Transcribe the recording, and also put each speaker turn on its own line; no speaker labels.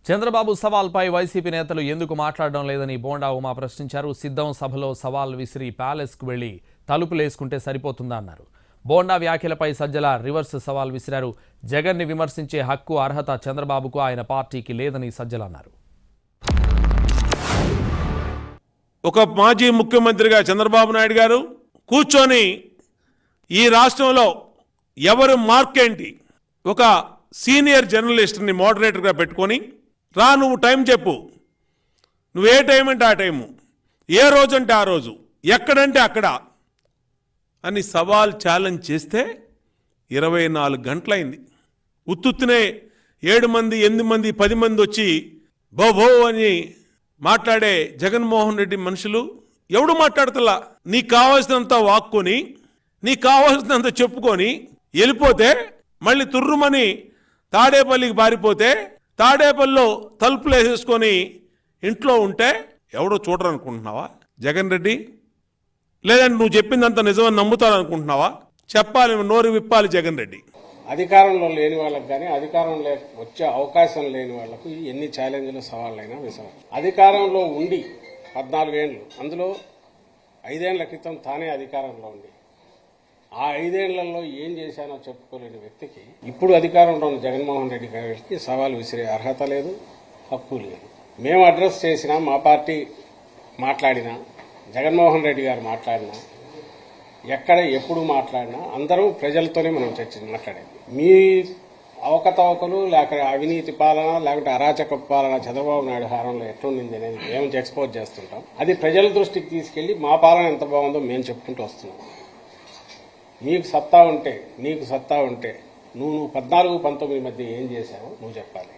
Chandrababu సవాల్పై YCP నేతలు ఎందుకు మాట్లాడడం లేదని బోండా ఉమా ప్రశ్నించారు. సిద్ధం సభలో సవాల్ విసిరి ప్యాలెస్కు వెళ్లి తలుపులేసుకుంటే సరిపోతుందా అన్నారు. బోండా వ్యాఖ్యలపై సజ్జల రివర్స్ సవాల్ విసిరారు. జగన్ ని విమర్శించే హక్కు అర్హత చంద్రబాబుకు ఆయన పార్టీకి లేదని సజ్జల అన్నారు.
ఒక మాజీ ముఖ్యమంత్రిగా చంద్రబాబు నాయుడు గారు కూర్చొని ఈ రాష్ట్రంలో ఎవరు మార్కేంటి ఒక సీనియర్ జర్నలిస్ట్ని మోడరేటర్గా పెట్టుకొని రా నువ్వు టైం చెప్పు, నువ్వు ఏ టైం అంటే ఆ టైము, ఏ రోజు అంటే ఆ రోజు, ఎక్కడంటే అక్కడ అని సవాల్ ఛాలెంజ్ చేస్తే 24 గంటలైంది. ఉత్తుత్తునే 7 మంది 8 మంది 10 మంది వచ్చి బో అని మాట్లాడే జగన్మోహన్ రెడ్డి మనుషులు ఎవడు మాట్లాడతలా. నీకు కావాల్సినంత వాక్కొని నీకు కావాల్సినంత చెప్పుకొని వెళ్ళిపోతే మళ్ళీ తుర్రుమని తాడేపల్లికి పారిపోతే తాడేపల్లిలో తలుపులు వేసేసుకొని ఇంట్లో ఉంటే ఎవడో చూడరనుకుంటున్నావా జగన్ రెడ్డి? లేదంటే నువ్వు చెప్పిందంత నిజమని నమ్ముతారనుకుంటున్నావా? చెప్పాలి, నోరు విప్పాలి జగన్ రెడ్డి.
అధికారంలో లేని వాళ్ళకి కానీ అధికారంలో వచ్చే అవకాశం లేని వాళ్లకు ఎన్ని ఛాలెంజ్లు సవాళ్ళైనా విసరం. అధికారంలో ఉండి 14 ఏళ్ళు, అందులో 5 ఏళ్ల క్రితం తానే అధికారంలో ఉండి ఆ 5 ఏళ్లలో ఏం చేశానో చెప్పుకోలేని వ్యక్తికి ఇప్పుడు అధికారంలో ఉన్న జగన్మోహన్ రెడ్డి గారికి సవాల్ విసిరే అర్హత లేదు, హక్కు లేదు. మేము అడ్రస్ చేసినా, మా పార్టీ మాట్లాడినా, జగన్మోహన్ రెడ్డి గారు మాట్లాడినా, ఎక్కడ ఎప్పుడు మాట్లాడినా అందరూ ప్రజలతోనే మనం మాట్లాడేది. మీ అవకతవకలు లేక అవినీతి పాలన లేకుంటే అరాచక పాలన చంద్రబాబు నాయుడు హారంలో ఎట్లుండింది అనేది మేము ఎక్స్పోజ్ చేస్తుంటాం. అది ప్రజల దృష్టికి తీసుకెళ్లి మా పాలన ఎంత బాగుందో మేము చెప్పుకుంటూ వస్తున్నాం. నీకు సత్తా ఉంటే నువ్వు 14-19 మధ్య ఏం చేశావో నువ్వు చెప్పాలి.